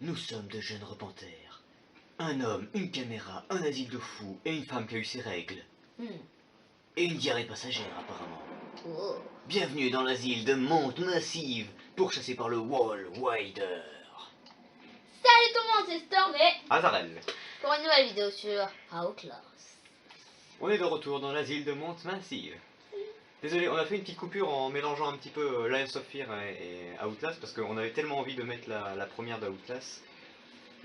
Nous sommes de jeunes repenters. Un homme, une caméra, un asile de fous et une femme qui a eu ses règles. Et une diarrhée passagère apparemment. Oh. Bienvenue dans l'asile de Monte Massive, pourchassé par le Wall Wider. Salut tout le monde, c'est Storm et Azarel. pour une nouvelle vidéo sur Outlast. On est de retour dans l'asile de Monte Massive. Désolé, on a fait une petite coupure en mélangeant un petit peu Lions of Fear et Outlast parce qu'on avait tellement envie de mettre la première d'Outlast.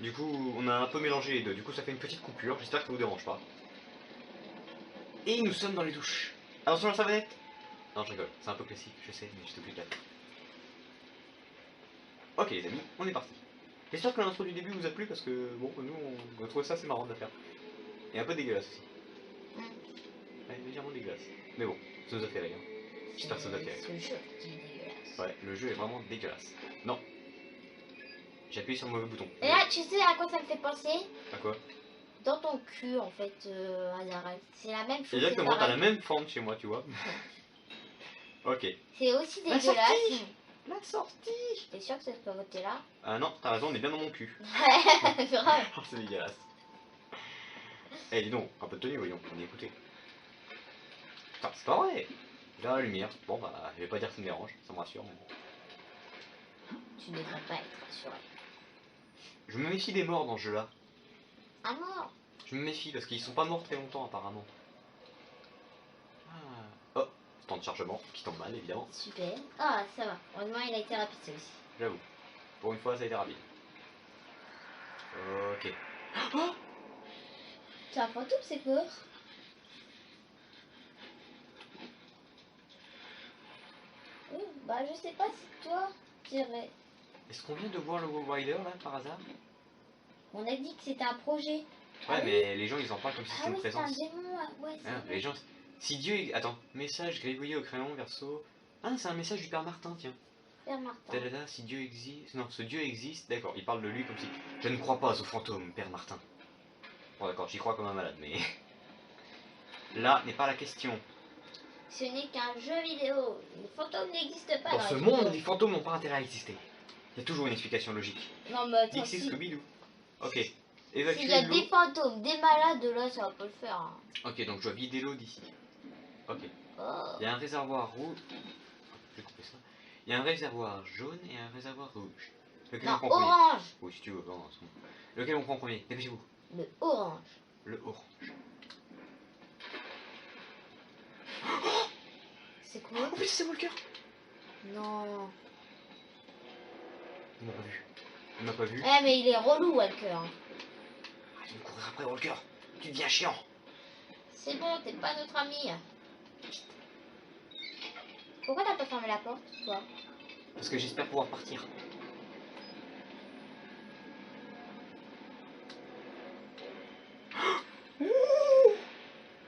Du coup, on a un peu mélangé les deux. Du coup, ça fait une petite coupure. J'espère que ça vous dérange pas. Et nous sommes dans les douches. Attention à la savonnette. Non, je rigole. C'est un peu classique, je sais, mais j'étais obligé de la faire. Ok, les amis, on est parti. J'espère que l'intro du début vous a plu parce que, bon, nous, on trouve ça assez marrant de la faire. Et un peu dégueulasse aussi. Ouais, légèrement dégueulasse. Mais bon, ça nous a fait rire. J'espère que ça vous a fait rire. C'est le jeu qui est dégueulasse. Ouais, le jeu est vraiment dégueulasse. Non. J'ai appuyé sur le mauvais bouton. Et là, tu sais à quoi ça me fait penser? À quoi? Dans ton cul, en fait, Azarel. C'est la même chose. Exactement, c'est t'as la pareil. même forme chez moi, tu vois. Ok. C'est aussi La dégueulasse. sortie. La sortie. T'es sûr que ça se peut voter là? Ah non, t'as raison, on est bien dans mon cul. Ouais, grave. Oh, c'est dégueulasse. Eh, dis donc, un peu de tenue, voyons, on est écouté. Putain, c'est pas vrai. Là, la lumière. Bon, bah, je vais pas dire que ça me dérange, ça me rassure. Mais... Tu ne devrais pas être rassuré. Je me méfie des morts dans ce jeu-là. Ah non. Je me méfie parce qu'ils sont pas morts très longtemps, apparemment. Ah. Oh, temps de chargement qui tombe mal, évidemment. Super. Ah, ça va. Heureusement, il a été rapide, celui-ci. J'avoue. Pour une fois, ça a été rapide. Ok. Oh, C'est un fantôme, c'est quoi? Bah, je sais pas si toi, tu dirais. est-ce qu'on vient de voir le Wall Rider là par hasard? On a dit que c'était un projet. Ouais, Ah oui. mais les gens ils en parlent comme si Ah c'était une oui, c'est un présence. démon. Ouais, c'est Hein, vrai. les gens. Si Dieu. Attends, message gribouillé au crayon verso. Ah, c'est un message du Père Martin, tiens. Père Martin. Tadada, si Dieu existe. Non, ce Dieu existe, d'accord, il parle de lui comme si. Je ne crois pas aux fantômes, Père Martin. Bon, d'accord, j'y crois comme un malade, mais. Là n'est pas la question. Ce n'est qu'un jeu vidéo. Les fantômes n'existent pas Dans dans ce les monde, vidéos. les fantômes n'ont pas intérêt à exister. Il y a toujours une explication logique. Non, mais attends, Dixie si. Scooby-Doo. Ok. S'il Évacuer y a l'eau. des fantômes, des malades, là, ça va pas le faire. Hein. Ok, donc je dois vider l'eau d'ici. Ok. Oh. Il y a un réservoir rouge. Je vais couper ça. Il y a un réservoir jaune et un réservoir rouge. Lequel Non, on prend premier? orange. Oui, si tu veux. Non, c'est bon. Lequel on prend premier? Dépêchez-vous. Le orange. Le orange. C'est quoi? Oh putain, c'est Walker! Non. Il m'a pas vu. Il m'a pas vu. Eh, mais il est relou, Walker. Arrête de me courir après, Walker. Tu deviens chiant. C'est bon, t'es pas notre ami. Pourquoi t'as pas fermé la porte, toi? Parce que j'espère pouvoir partir.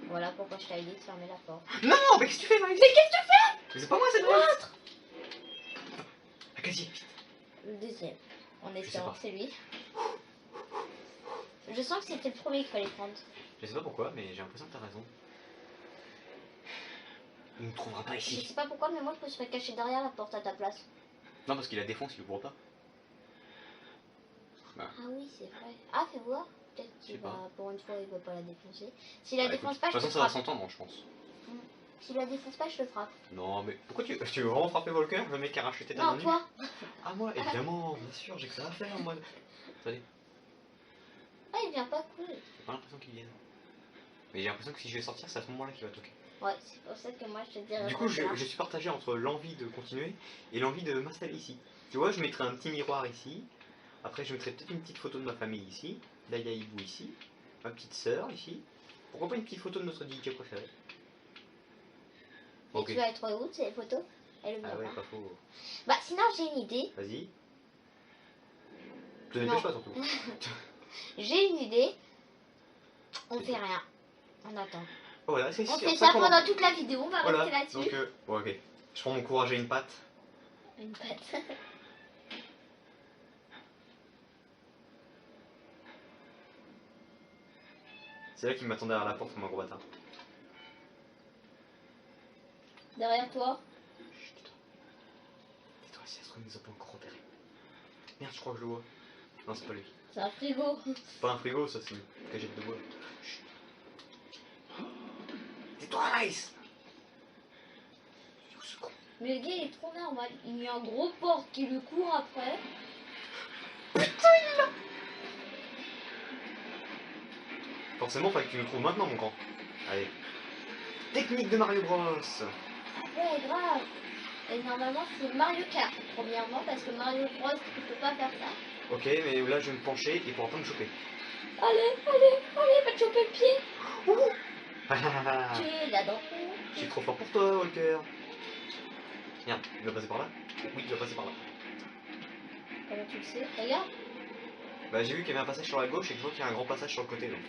Voilà pourquoi je t'avais dit de fermer la porte. Non, mais qu'est-ce que tu fais, Marie? Mais qu'est-ce que tu fais? Mais c'est pas moi, c'est toi. Ah, casier, vite. Le deuxième. En sais espérant pas. que c'est lui. Je sens que c'était le premier qu'il fallait prendre. Je sais pas pourquoi, mais j'ai l'impression que t'as raison. Il ne me trouvera pas Je ici. sais pas pourquoi, mais moi je me serais caché derrière la porte à ta place. Non, parce qu'il la défonce, il ouvre pas. Ah oui, c'est vrai. Ah, fais voir. Peut-être Je sais qu'il pas. va, pour une fois, il va pas la défoncer. S'il la Bah, défonce écoute, pas, de je toute te façon, ça va frappe. s'entendre, je pense. S'il la défonce pas, je te frappe. Non, mais pourquoi tu veux vraiment frapper Walker, le mec qui a racheté ta Non, main nue? toi. Ah, moi, évidemment, bien sûr, j'ai que ça à faire, moi. Attendez, Ah, il vient pas cool. j'ai pas l'impression qu'il vienne. Mais j'ai l'impression que si je vais sortir, c'est à ce moment-là qu'il va toquer. Ouais, c'est pour ça que moi je te dirais. Du coup, je suis partagé entre l'envie de continuer et l'envie de m'installer ici. Tu vois, je mettrai un petit miroir ici. Après, je mettrai peut-être une petite photo de ma famille ici. Daya Hibou ici. Ma petite sœur ici. Pourquoi pas une petite photo de notre DJ préféré? Et tu vas être où, ces photos? Elle Ah vient ouais, pas. pas faux. Bah, sinon, j'ai une idée. Vas-y. Te dépêche Non. pas surtout. J'ai une idée. On fait rien. On attend. Voilà, c'est On sûr. fait ça qu'on- pendant toute la vidéo. On va Voilà, rester là-dessus. donc bon, ok. Je prends mon courage à une patte. Une patte. C'est là qu'il m'attendait à la porte comme un gros bâtard. Derrière toi. Chut, tais-toi. Tais-toi, si ça se trouve, il nous a pas encore repéré. Merde, je crois que je le vois. Non, c'est pas lui. C'est un frigo. C'est pas un frigo, ça, c'est une cagette de bois. Chut. Tais-toi, Rice. Il est où ce con? Mais le gars il est trop normal. Il y a un gros porc qui le court après. Forcément, fallait que tu nous trouves maintenant, mon grand. Allez. Technique de Mario Bros. Ouais, grave. Et normalement c'est Mario Kart, premièrement, parce que Mario Bros, tu peux pas faire ça. Ok, mais là, je vais me pencher, il pourra pas me choper. Allez, va te choper le pied. Tu es là-dedans. Je suis trop fort pour toi, Walker. Merde, il va passer par là? Oui, il va passer par là. Comment tu le sais? Regarde. Bah, j'ai vu qu'il y avait un passage sur la gauche et que je vois qu'il y a un grand passage sur le côté, donc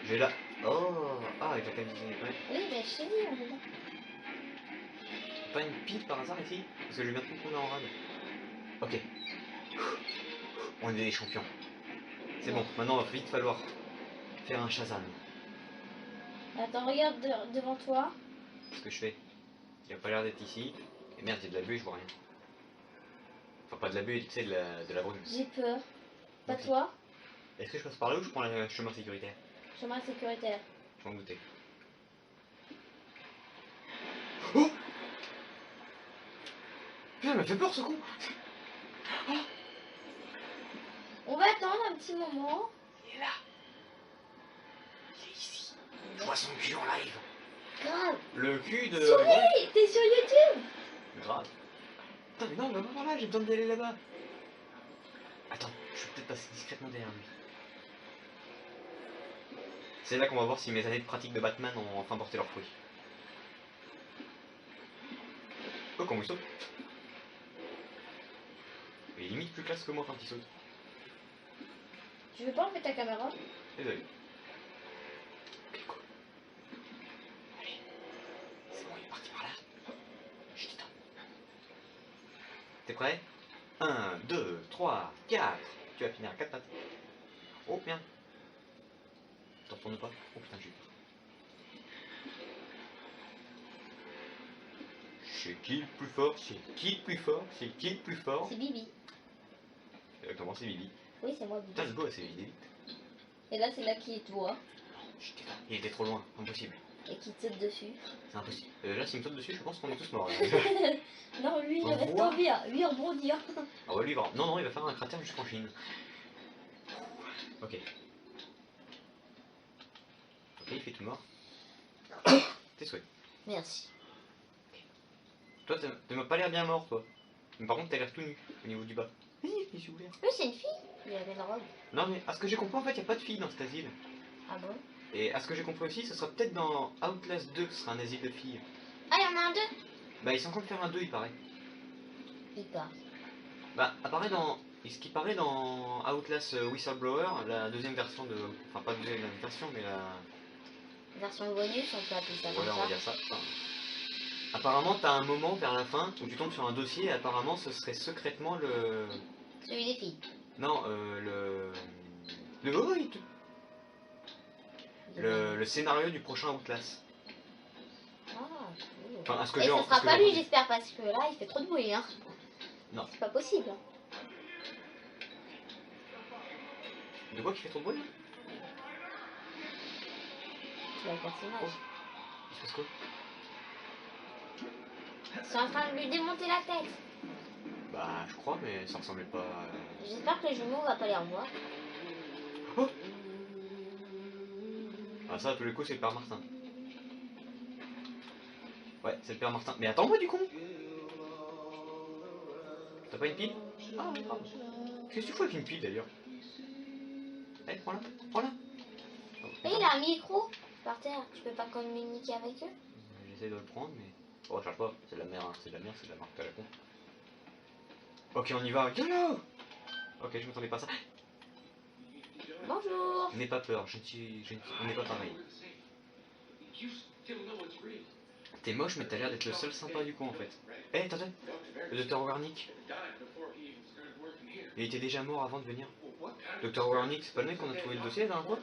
j'ai là. Oh, ah, avec la camisette. Ouais. Oui, mais je t'ai dit, on est là. Pas une pile par hasard ici? Parce que je vais bientôt tomber en rade. Ok. On est des champions. C'est bon, maintenant il va vite falloir faire un Shazam. Attends, regarde devant toi. Ce que je fais. Il a pas l'air d'être ici. Et merde, il y a de la buée, je vois rien. Enfin, pas de la buée, tu sais, de la brume. J'ai peur. Pas Ok. toi. Est-ce que je passe par là ou je prends le chemin sécuritaire? Chemin sécuritaire. Je m'en doutais. Oh! Putain, il m'a fait peur ce con! On va attendre un petit moment. Il est là! Il est ici! Je vois son cul en live! Grave. Le cul de. Souris, t'es sur YouTube. Grave! Putain, mais non, il va pas par là, j'ai besoin d'aller là-bas! Attends, je vais peut-être passer discrètement derrière lui. C'est là qu'on va voir si mes années de pratique de Batman ont enfin porté leurs fruits. Oh, comment il saute! Il est limite plus classe que moi quand il saute. Tu veux pas enlever ta caméra? Désolé. Ok, cool. Allez. C'est bon, il est parti par là. Chut, attends. T'es prêt? 1, 2, 3, 4. Tu vas finir à 4 pattes. Oh, merde. T'en retournes pas? Oh putain, j'ai eu peur. C'est qui le plus fort? C'est qui le plus fort? C'est qui le plus fort? C'est Bibi. Exactement, c'est Bibi. Oui, c'est moi, Bibi. Putain, le go, c'est vite. Et là, c'est là qui est toi. Chut, tais-toi. Il était trop loin, impossible. Et qui te saute dessus. C'est impossible. Là, s'il me saute dessus, je pense qu'on est tous morts. Là. Non, lui, il Au reste revoir. en vie. Lui, il rebondit. Ah ouais, lui, il va... Non, non, il va faire un cratère jusqu'en Chine. Ok. Ok, il fait tout mort. Tes souhaits. Merci. Toi, t'as pas l'air bien mort, toi. Mais par contre, t'as l'air tout nu, au niveau du bas. Oui, je suis ouvert. Lui, c'est une fille. Il avait une robe. Non, mais à ce que j'ai compris, en fait, y a pas de filles dans cet asile. Ah bon? Et à ce que j'ai compris aussi, ce sera peut-être dans Outlast 2 que ce sera un asile de filles. Ah, il y en a un deux. Bah, ils sont en train de faire un 2, il paraît. Il part. Bah, apparaît dans... Ce qui paraît dans Outlast Whistleblower, la deuxième version de... Enfin, pas deuxième version, mais la... Version bonus, on peut appeler ça comme Voilà, on va ça. dire ça. Enfin, apparemment, t'as un moment vers la fin où tu tombes sur un dossier et apparemment, ce serait secrètement le... Celui des filles. Non, oh, le scénario du prochain Outlast. Ah, cool. Enfin, à ce que Et j'ai... ce à sera ce que pas j'ai lui, entendu. j'espère, parce que là, il fait trop de bruit, hein. Non. C'est pas possible. De quoi qui fait trop de bruit là? Tu vois le personnage. Il se passe quoi? Ils sont en train de lui démonter la tête. Bah, je crois, mais ça ressemblait pas à... J'espère que le jumeau va pas les revoir. Oh, ah, ça, à tous les coups, c'est le père Martin. Ouais, c'est le père Martin. Mais attends-moi, du con! T'as pas une pile? Ah, pardon. Qu'est-ce que tu fais avec une pile, d'ailleurs? Eh, prends-la, prends-la! Et il a un micro par terre. Tu peux pas communiquer avec eux? J'essaie de le prendre, mais... Oh, cherche pas, c'est de la merde, hein. C'est de la merde, c'est de la marque à la con. Ok, on y va, YOLO! Ok, je m'attendais pas à ça. Bonjour. N'aie pas peur, on n'est pas pareil. T'es moche, mais t'as l'air d'être le seul sympa du coin, en fait. Eh, attends, le docteur Warnick. Il était déjà mort avant de venir. Docteur Warnick, c'est pas le mec qu'on a trouvé le dossier la dernière fois?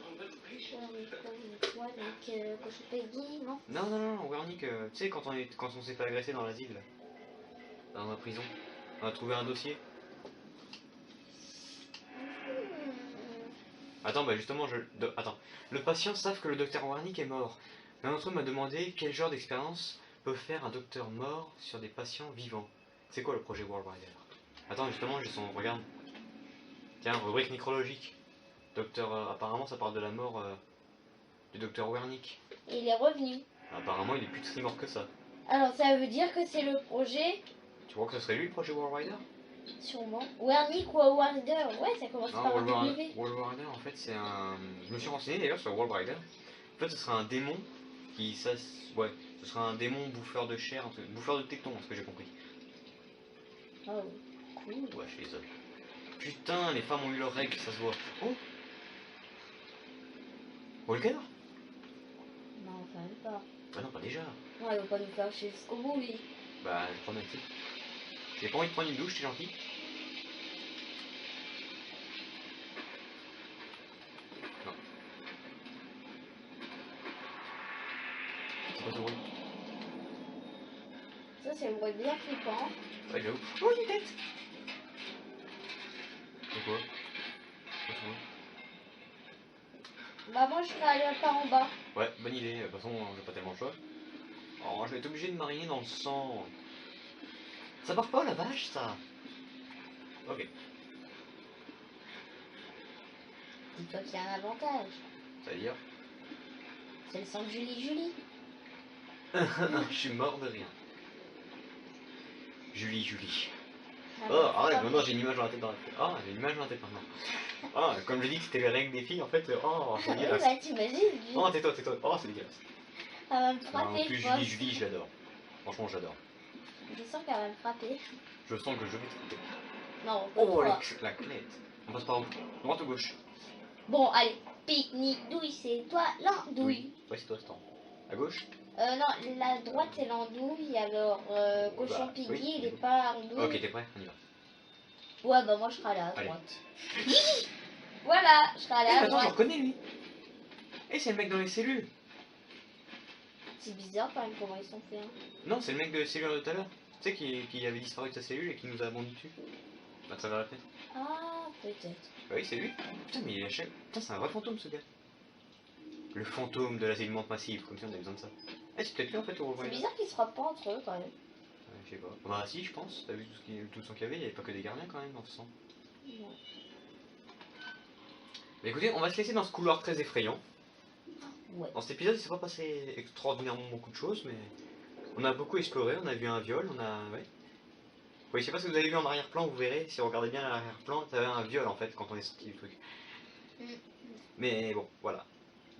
cochon Peggy, non? Non, Wernick, tu sais, quand on s'est fait agresser dans l'asile, là, dans la prison, on a trouvé un dossier. Attends, bah justement, attends. Le patient savent que le docteur Wernick est mort. L'un d'entre eux m'a demandé quel genre d'expérience peut faire un docteur mort sur des patients vivants. C'est quoi le projet World Rider? Attends, justement, j'ai son... Regarde. Tiens, rubrique nécrologique. Docteur... apparemment, ça parle de la mort du docteur Wernick. Et il est revenu. Apparemment, il est plus si mort que ça. Alors ça veut dire que c'est le projet, Tu crois que ce serait lui, le projet World Rider? sûrement. Wernick ou Warder, ouais, ça commence Non, par un World W. Rider, en fait, c'est un... Je me suis renseigné d'ailleurs sur World Rider. En fait, ce serait un démon qui... Ouais, ce serait un démon bouffeur de chair, bouffeur de tétons, ce que j'ai compris. Oh, cool. Ouais, je suis désolé. Putain, les femmes ont eu leurs règles, ça se voit. Oh, Walker? Non, enfin même pas. Ah non, pas déjà. Non, il va pas nous faire chier jusqu'au bout, lui. Bah, je prends un petit. J'ai pas envie de prendre une douche, t'es gentil. Non. C'est pas ce bruit. Ça, c'est le bruit bien flippant. Ouais, j'avoue. Oh, une tête! C'est quoi? C'est quoi ce bruit? Bah moi, je serais allé par en bas. Ouais, bonne idée. De toute façon, j'ai pas tellement le choix. Oh, je vais être obligé de mariner dans le sang. Ça part pas la vache, ça. Ok. Dis-toi qu'il y a un avantage. C'est-à-dire? C'est le sang de Julie. Je suis mort de rire. Julie. Ah, Oh, bah, arrête, pas- maintenant j'ai une image dans la tête. Ah, j'ai une image dans la tête maintenant. Ah, comme j'ai dit que c'était les règles des filles, en fait, oh, c'est Ah oui, dégueulasse. bah t'imagines, Oh, tais-toi. Oh, c'est dégueulasse. elle va me Non, en frapper, plus, je pense. Julie, je l'adore. Franchement, j'adore. Je sens qu'elle va me frapper. Je sens que je vais te... Non, pas Oh, toi. la clette. On passe par où? Droite ou gauche? Bon, allez, pique-nique, douille, c'est toi l'andouille. Ouais, c'est toi, c'est temps. À gauche? Non, la droite c'est l'andouille, alors cochon Bah, Piggy, oui. il est pas andouille. Ok, t'es prêt? On y va. Ouais, bah moi je serai allé à Allez. droite. Voilà, je serai allé Eh, à mais attends, je droite. reconnais lui. Eh, c'est le mec dans les cellules. C'est bizarre quand même comment ils sont faits. Hein. Non, c'est le mec de cellule de tout à l'heure. Tu sais, qui avait disparu de sa cellule et qui nous a bondi dessus. À travers la fenêtre. Ah, peut-être. Bah oui, c'est lui. Putain, mais il est lâché. Putain, c'est un vrai fantôme ce gars. Le fantôme de l'asile massive, comme si on avait besoin de ça. Eh, c'est peut-être lui en fait au C'est Rider. bizarre qu'ils se frappent pas entre eux quand même. Je sais pas. Bah si, je pense. T'as vu tout le sang qu'il y avait, il n'y avait pas que des gardiens quand même dans ce sang. Non. Mais écoutez, on va se laisser dans ce couloir très effrayant. Ouais. Dans cet épisode, il s'est pas passé extraordinairement beaucoup de choses, mais on a beaucoup exploré, on a vu un viol, on a... Ouais. Oui, je sais pas si vous avez vu en arrière-plan, vous verrez, si vous regardez bien à l'arrière-plan, t'avais un viol en fait quand on est sorti du truc. Mm. Mais bon, voilà.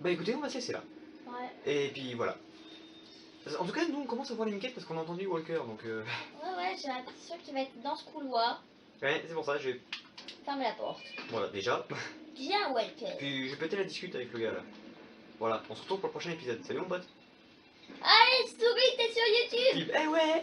Bah écoutez, on va se laisser là. Ouais. Et puis voilà. En tout cas, nous on commence à voir les miquettes parce qu'on a entendu Walker, donc Ouais, j'ai l'impression qu'il va être dans ce couloir. ouais, c'est pour ça, j'ai... Ferme la porte. Voilà, déjà. Viens, Walker. Puis j'ai pété la discute avec le gars là. Voilà, on se retrouve pour le prochain épisode. Salut mon pote. Allez, souris, t'es sur YouTube. Eh ouais.